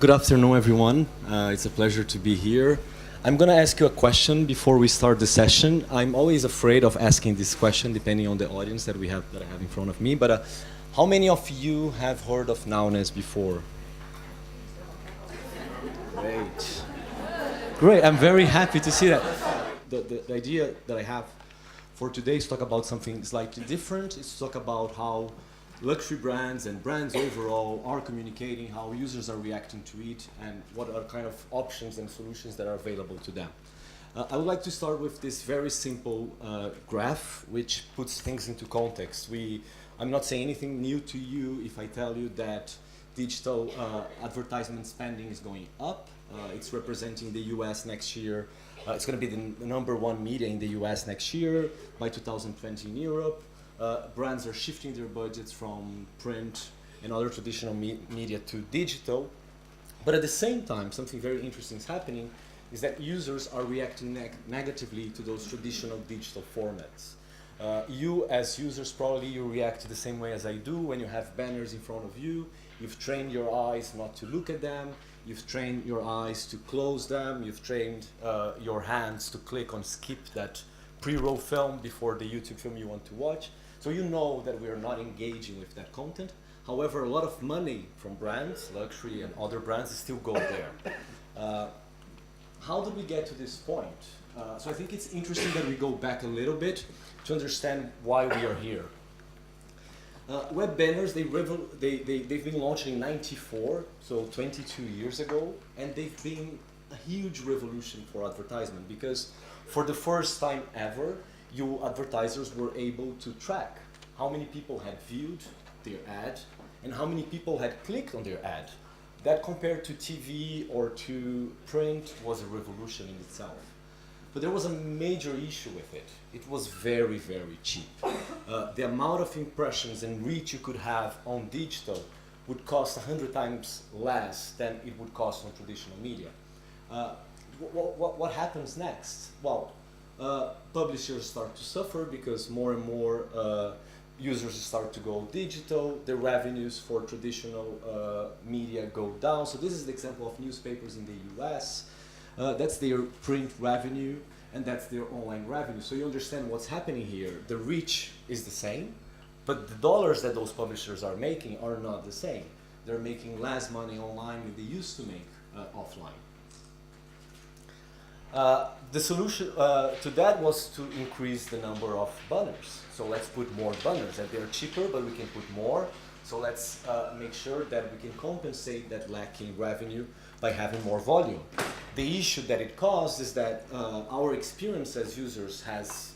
Good afternoon, everyone. It's a pleasure to be here. I'm going to ask you a question before we start the session. I'm always afraid of asking this question, depending on the audience that I have in front of me. But how many of you have heard of Nowness before? Great. Great. I'm very happy to see that. The idea that I have for today is to talk about something slightly different. It's to talk about how luxury brands and brands overall are communicating, how users are reacting to it, and what are kind of options and solutions that are available to them. I would like to start with this very simple graph, which puts things into context. I'm not saying anything new to you if I tell you that digital advertisement spending is going up. It's representing the US next year. It's going to be the #1 media in the US next year, by 2020 in Europe. Brands are shifting their budgets from print and other traditional media to digital. But at the same time, something very interesting is happening, is that users are reacting negatively to those traditional digital formats. You as users, probably you react the same way as I do when you have banners in front of you. You've trained your eyes not to look at them. You've trained your eyes to close them. You've trained your hands to click on skip that pre-roll film before the YouTube film you want to watch. So you know that we are not engaging with that content. However, a lot of money from brands, luxury and other brands, still go there. How did we get to this point? So I think it's interesting that we go back a little bit to understand why we are here. Web banners, they've been launched in '94, so 22 years ago, and they've been a huge revolution for advertisement because for the first time ever, you advertisers were able to track how many people had viewed their ad and how many people had clicked on their ad. That compared to TV or to print was a revolution in itself. But there was a major issue with it. It was very, very cheap. The amount of impressions and reach you could have on digital would cost 100 times less than it would cost on traditional media. What happens next? Well, publishers start to suffer because more and more users start to go digital. The revenues for traditional media go down. So this is the example of newspapers in the US. That's their print revenue, and that's their online revenue. So you understand what's happening here. The reach is the same, but the dollars that those publishers are making are not the same. They're making less money online than they used to make offline. The solution to that was to increase the number of banners. So let's put more banners, and they're cheaper, but we can put more. So let's make sure that we can compensate that lacking revenue by having more volume. The issue that it caused is that our experience as users has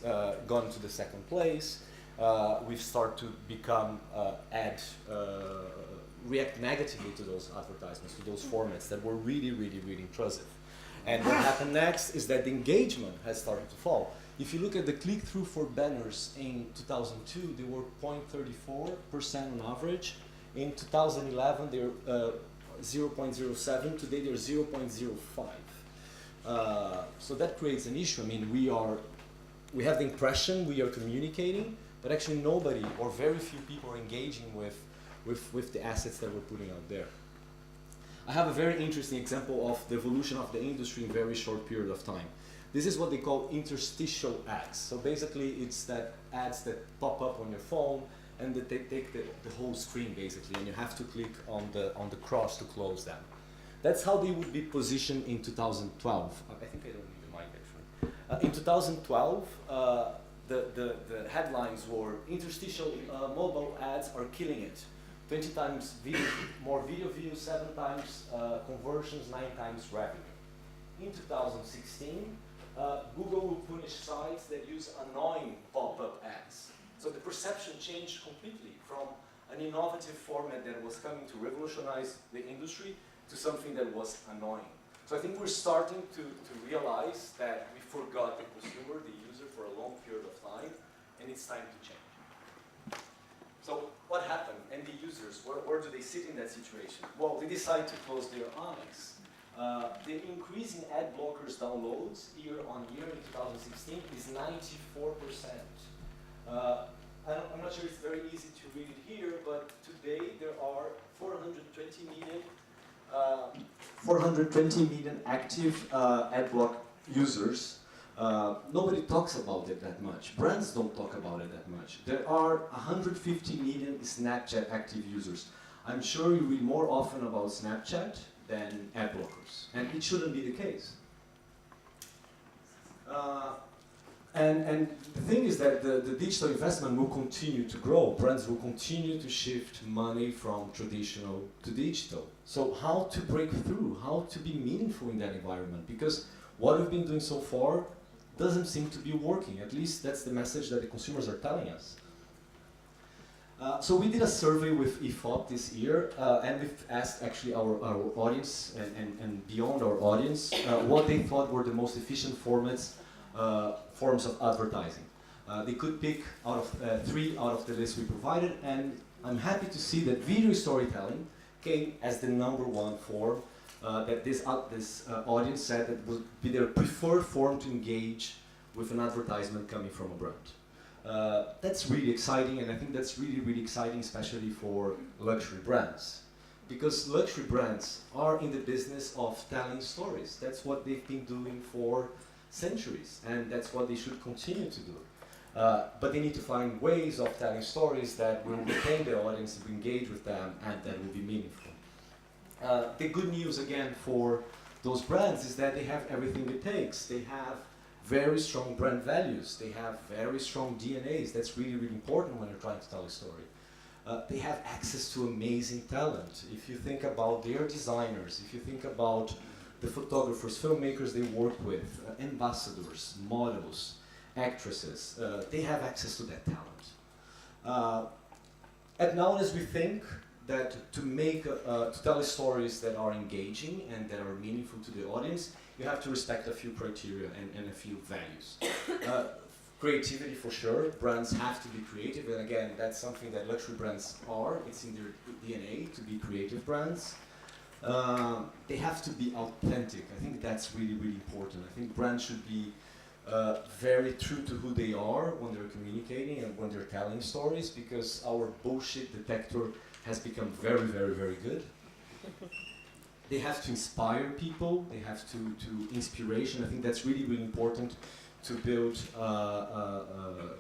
gone to the second place. We've started to become react negatively to those advertisements, to those formats that were really, really, really intrusive. And what happened next is that the engagement has started to fall. If you look at the click-through for banners in 2002, they were 0.34% on average. In 2011, they were 0.07. Today, they're 0.05. So that creates an issue. I mean, we have the impression we are communicating, but actually nobody or very few people are engaging with the assets that we're putting out there. I have a very interesting example of the evolution of the industry in a very short period of time. This is what they call interstitial ads. So basically, it's that ads that pop up on your phone and that they take the whole screen basically, and you have to click on the cross to close them. That's how they would be positioned in 2012. I think I don't need the mic actually. In 2012, the headlines were interstitial mobile ads are killing it. 20 times more video views, 7 times conversions, 9 times revenue. In 2016, Google will punish sites that use annoying pop-up ads. So the perception changed completely from an innovative format that was coming to revolutionize the industry to something that was annoying. So I think we're starting to realize that we forgot the consumer, the user, for a long period of time, and it's time to change. So what happened? And the users, where do they sit in that situation? Well, they decide to close their eyes. The increase in ad blockers downloads year on year in 2016 is 94%. I'm not sure it's very easy to read it here, but today there are 420 million Uh, 420 million active AdBlock users. Nobody talks about it that much. Brands don't talk about it that much. There are 150 million Snapchat active users. I'm sure you read more often about Snapchat than ad blockers, and it shouldn't be the case. And the thing is that the digital investment will continue to grow. Brands will continue to shift money from traditional to digital. So how to break through, how to be meaningful in that environment? Because what we've been doing so far doesn't seem to be working. At least that's the message that the consumers are telling us. So we did a survey with IFOP this year, and we've asked actually our audience and beyond our audience what they thought were the most efficient forms of advertising. They could pick out of 3 out of the list we provided, and I'm happy to see that video storytelling came as the #1 form that this audience said that would be their preferred form to engage with an advertisement coming from a brand. That's really exciting, and I think that's really, really exciting, especially for luxury brands. Because luxury brands are in the business of telling stories. That's what they've been doing for centuries, and that's what they should continue to do. But they need to find ways of telling stories that will retain their audience, to engage with them, and that will be meaningful. The good news, again, for those brands is that they have everything it takes. They have very strong brand values. They have very strong DNAs. That's really, really important when you're trying to tell a story. They have access to amazing talent. If you think about their designers, if you think about the photographers, filmmakers they work with, ambassadors, models, actresses, they have access to that talent. At Nowness, we think that to tell stories that are engaging and that are meaningful to the audience, you have to respect a few criteria and a few values. Creativity, for sure. Brands have to be creative, and again, that's something that luxury brands are. It's in their DNA to be creative brands. They have to be authentic. I think that's really, really important. I think brands should be very true to who they are when they're communicating and when they're telling stories, because our bullshit detector has become very, very, very good. They have to inspire people. They have to inspiration. I think that's really, really important to build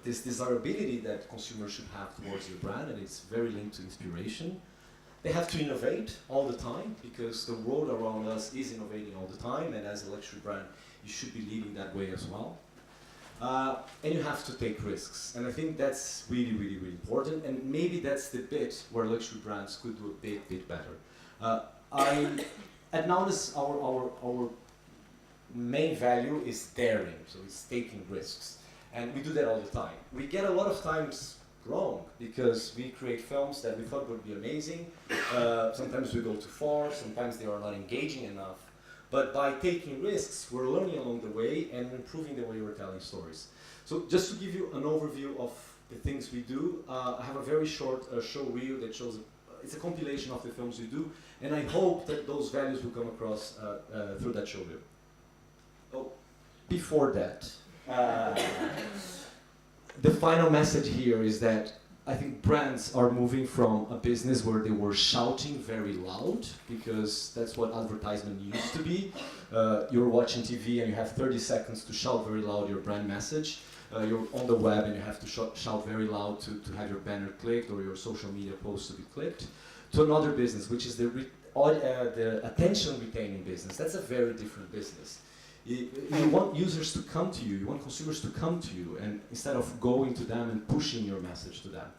this desirability that consumers should have towards your brand, and it's very linked to inspiration. They have to innovate all the time, because the world around us is innovating all the time, and as a luxury brand, you should be leading that way as well. And you have to take risks, and I think that's really, really, really important, and maybe that's the bit where luxury brands could do a bit better. At Nowness, our main value is daring, so it's taking risks, and we do that all the time. We get a lot of times wrong, because we create films that we thought would be amazing. Sometimes we go too far, sometimes they are not engaging enough. But by taking risks, we're learning along the way and improving the way we're telling stories. So just to give you an overview of the things we do, I have a very short show reel that shows, it's a compilation of the films we do, and I hope that those values will come across through that show reel. Oh, before that, the final message here is that I think brands are moving from a business where they were shouting very loud, because that's what advertisement used to be. You're watching TV and you have 30 seconds to shout very loud your brand message. You're on the web and you have to shout very loud to have your banner clicked or your social media post to be clicked. To another business, which is the attention retaining business. That's a very different business. You want users to come to you, you want consumers to come to you, and instead of going to them and pushing your message to them.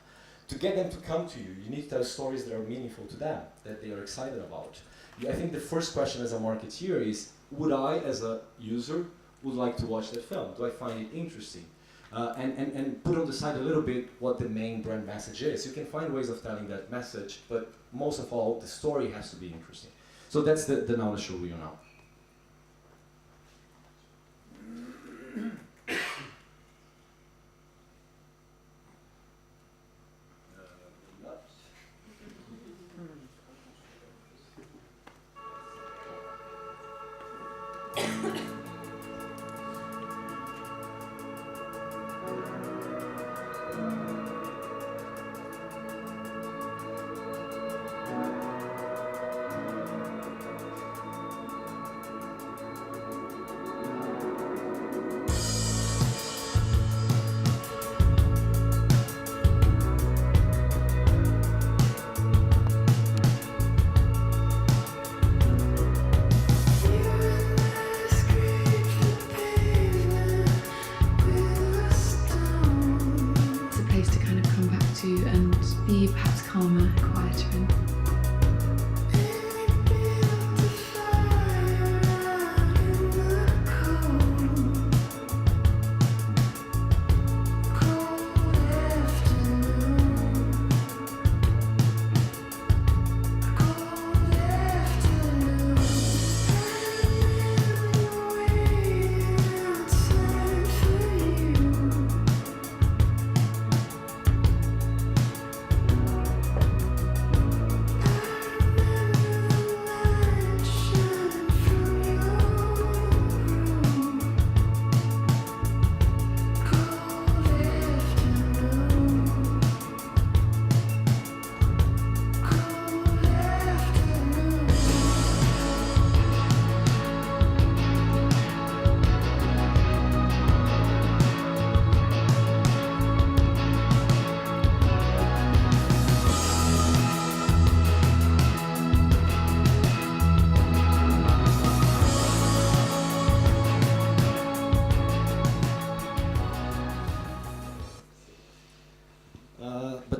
To get them to come to you, you need to tell stories that are meaningful to them, that they are excited about. I think the first question as a marketeer is, would I, as a user, would like to watch that film? Do I find it interesting? And put on the side a little bit what the main brand message is. You can find ways of telling that message, but most of all, the story has to be interesting. So that's the Nowness show reel now.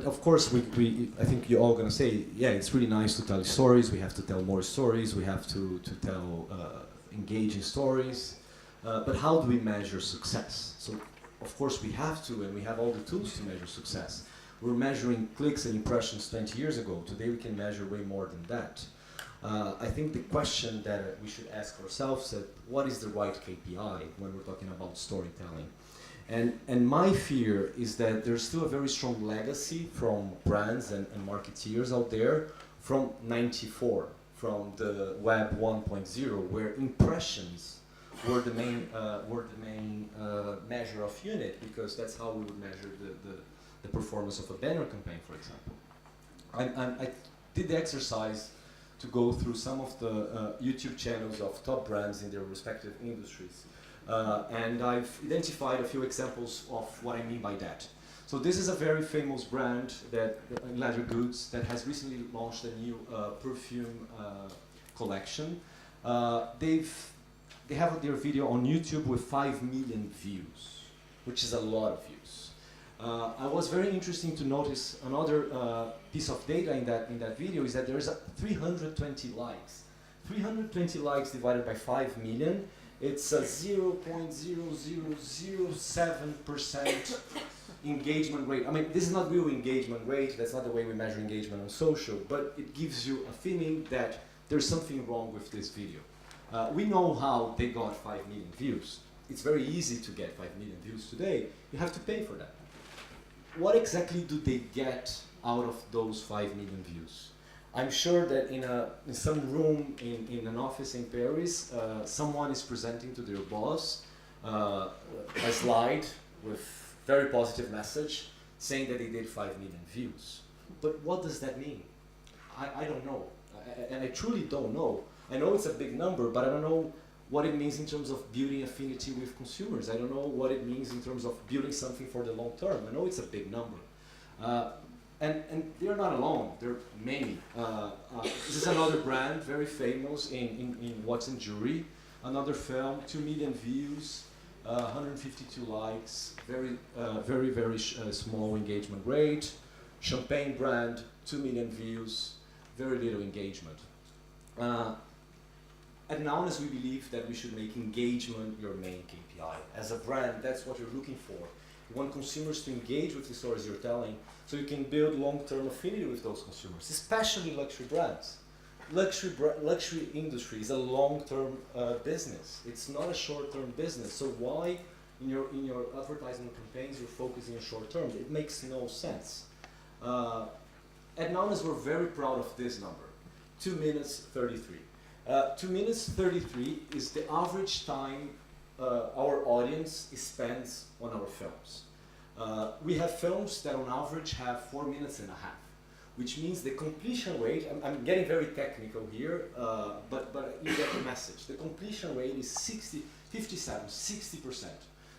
of course, I think you're all going to say, yeah, it's really nice to tell stories. We have to tell more stories. We have to tell engaging stories. But how do we measure success? So, of course, we have to, and we have all the tools to measure success. We're measuring clicks and impressions 20 years ago. Today, we can measure way more than that. I think the question that we should ask ourselves is, what is the right KPI when we're talking about storytelling? And my fear is that there's still a very strong legacy from brands and marketeers out there from '94, from the web 1.0, where impressions were the main measure of unit, because that's how we would measure the performance of a banner campaign, for example. I did the exercise to go through some of the YouTube channels of top brands in their respective industries. And I've identified a few examples of what I mean by that. So this is a very famous brand that leather goods that has recently launched a new perfume collection. They have their video on YouTube with 5 million views, which is a lot of views. I was very interesting to notice another piece of data in that video is that there is 320 likes. 320 likes divided by 5 million. It's a 0.0007% engagement rate. I mean, this is not real engagement rate. That's not the way we measure engagement on social, but it gives you a feeling that there's something wrong with this video. We know how they got 5 million views. It's very easy to get 5 million views today. You have to pay for that. What exactly do they get out of those 5 million views? I'm sure that in some room in an office in Paris, someone is presenting to their boss a slide with very positive message saying that they did 5 million views. But what does that mean? I don't know. And I truly don't know. I know it's a big number, but I don't know what it means in terms of building affinity with consumers. I don't know what it means in terms of building something for the long term. I know it's a big number. And they're not alone, there are many. This is another brand, very famous in Watson Jewelry. Another film, 2 million views, 152 likes, very small engagement rate. Champagne brand, 2 million views, very little engagement. At Nowness, we believe that we should make engagement your main KPI. As a brand, that's what you're looking for. You want consumers to engage with the stories you're telling, so you can build long-term affinity with those consumers, especially luxury brands. Luxury industry is a long-term business. It's not a short-term business. So why, in your advertising campaigns, you're focusing on short-term? It makes no sense. At Nowness, we're very proud of this number, 2 minutes 33. 2 minutes 33 is the average time our audience spends on our films. We have films that on average have 4 minutes and a half, which means the completion rate, I'm getting very technical here, but you get the message. The completion rate is 60%.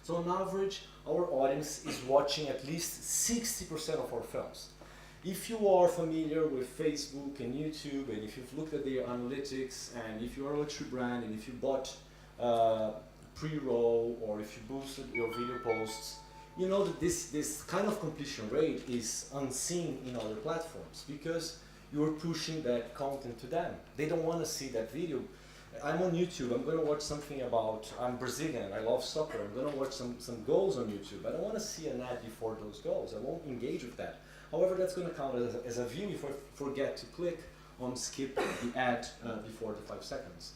So on average, our audience is watching at least 60% of our films. If you are familiar with Facebook and YouTube, and if you've looked at their analytics, and if you are a luxury brand, and if you bought pre-roll, or if you boosted your video posts, you know that this kind of completion rate is unseen in other platforms, because you're pushing that content to them. They don't want to see that video. I'm on YouTube, I'm going to watch something about, I'm Brazilian, I love soccer, I'm going to watch some goals on YouTube. I don't want to see an ad before those goals. I won't engage with that. However, that's going to count as a view if I forget to click on skip the ad before the 5 seconds.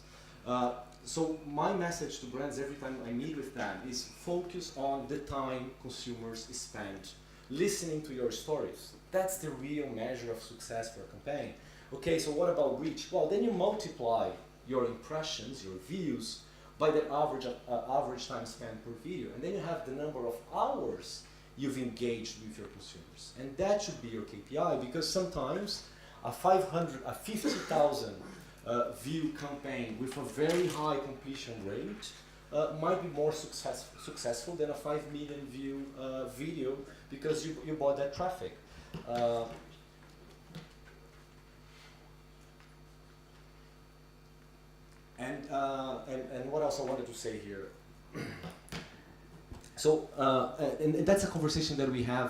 So my message to brands every time I meet with them is focus on the time consumers spend listening to your stories. That's the real measure of success for a campaign. Okay, so what about reach? Well, then you multiply your impressions, your views, by the average time spent per video. And then you have the number of hours you've engaged with your consumers. And that should be your KPI, because sometimes a 50,000 view campaign with a very high completion rate might be more successful than a 5 million view video, because you bought that traffic. And what else I wanted to say here? So, and that's a conversation that we have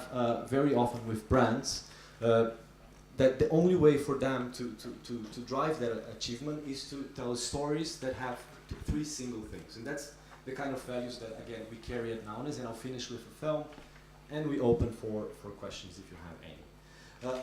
very often with brands, that the only way for them to drive that achievement is to tell stories that have three single things. And that's the kind of values that, again, we carry at Nowness, and I'll finish with a film, and we open for questions if you have any.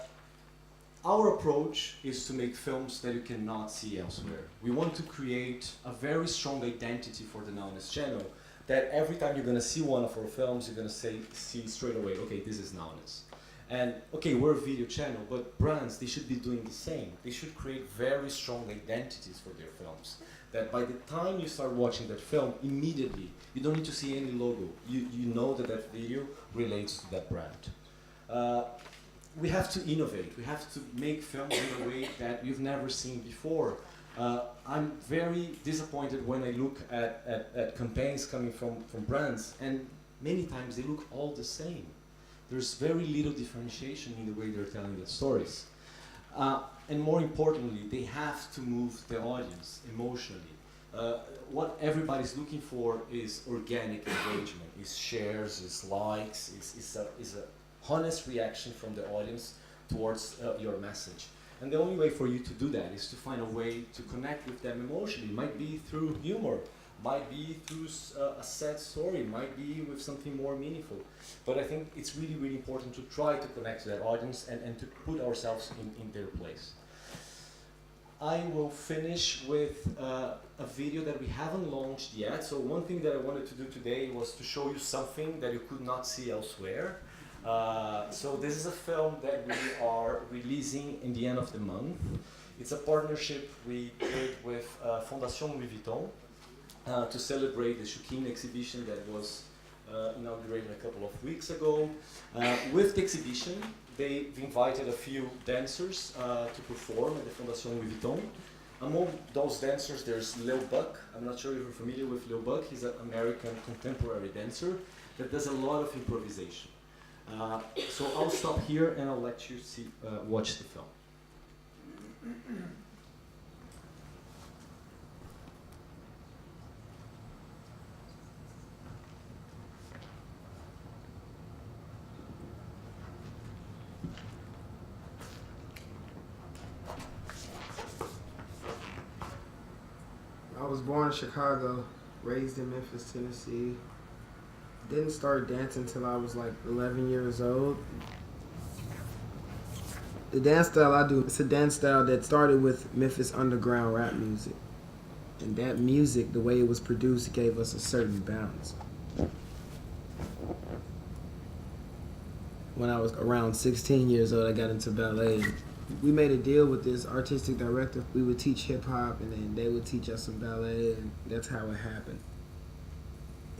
Our approach is to make films that you cannot see elsewhere. We want to create a very strong identity for the Nowness channel, that every time you're going to see one of our films, you're going to see straight away, okay, this is Nowness. And okay, we're a video channel, but brands, they should be doing the same. They should create very strong identities for their films. That by the time you start watching that film, immediately, you don't need to see any logo. You know that that video relates to that brand. We have to innovate. We have to make films in a way that you've never seen before. I'm very disappointed when I look at campaigns coming from brands, and many times they look all the same. There's very little differentiation in the way they're telling their stories. And more importantly, they have to move the audience emotionally. What everybody's looking for is organic engagement, is shares, is likes, is a honest reaction from the audience towards your message. And the only way for you to do that is to find a way to connect with them emotionally. It might be through humor, might be through a sad story, might be with something more meaningful. But I think it's really, really important to try to connect to that audience and to put ourselves in their place. I will finish with a video that we haven't launched yet. So one thing that I wanted to do today was to show you something that you could not see elsewhere. So this is a film that we are releasing in the end of the month. It's a partnership we did with Fondation Louis Vuitton to celebrate the Coutinho exhibition that was inaugurated a couple of weeks ago. With the exhibition, they've invited a few dancers to perform at the Fondation Louis Vuitton. Among those dancers, there's Lil Buck. I'm not sure if you're familiar with Lil Buck. He's an American contemporary dancer that does a lot of improvisation. So I'll stop here and I'll let you watch the film. I was born in Chicago, raised in Memphis, Tennessee. Didn't start dancing until I was like 11 years old. The dance style I do, it's a dance style that started with Memphis underground rap music. And that music, the way it was produced, gave us a certain balance. When I was around 16 years old, I got into ballet. We made a deal with this artistic director. We would teach hip hop and then they would teach us some ballet, and that's how it happened.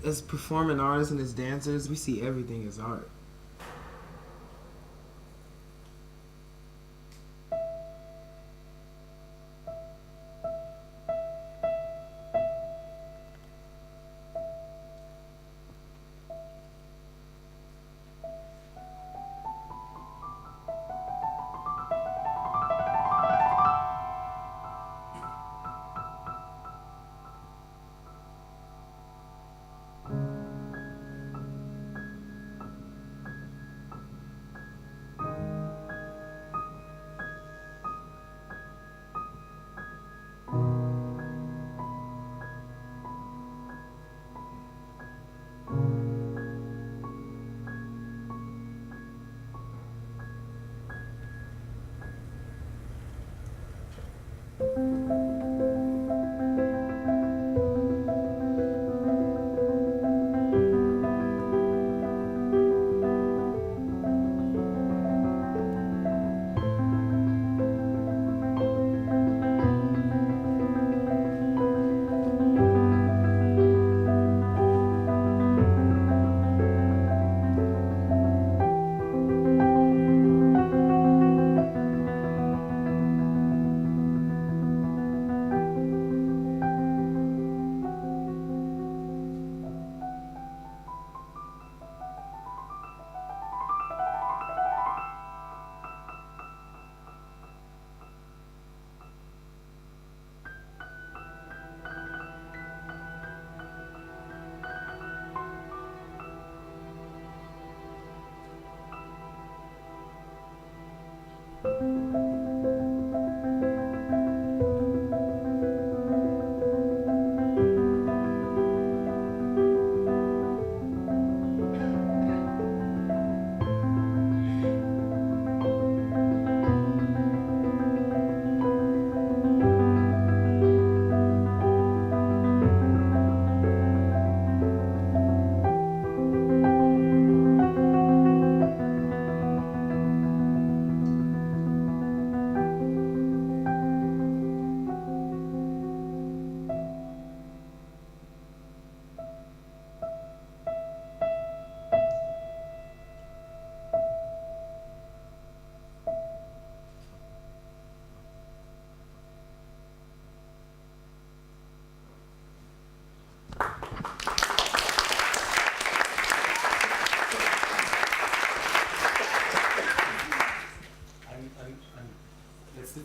As performing artists and as dancers, we see everything as art.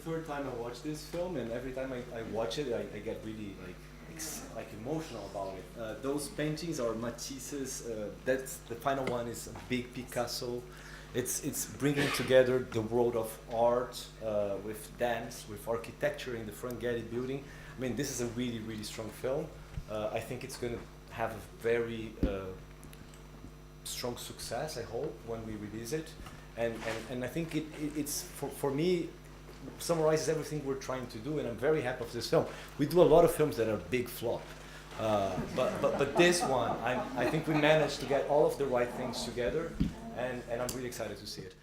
third time I watch this film, and every time I watch it, I get really like emotional about it. Those paintings are Matisse's. That's the final one is a big Picasso. It's bringing together the world of art with dance, with architecture in the Frank Gehry building. I mean, this is a really, really strong film. I think it's going to have a very strong success, I hope, when we release it. And I think it's, for me, summarizes everything we're trying to do, and I'm very happy with this film. We do a lot of films that are big flop. But this one, I think we managed to get all of the right things together, and I'm really excited to see it.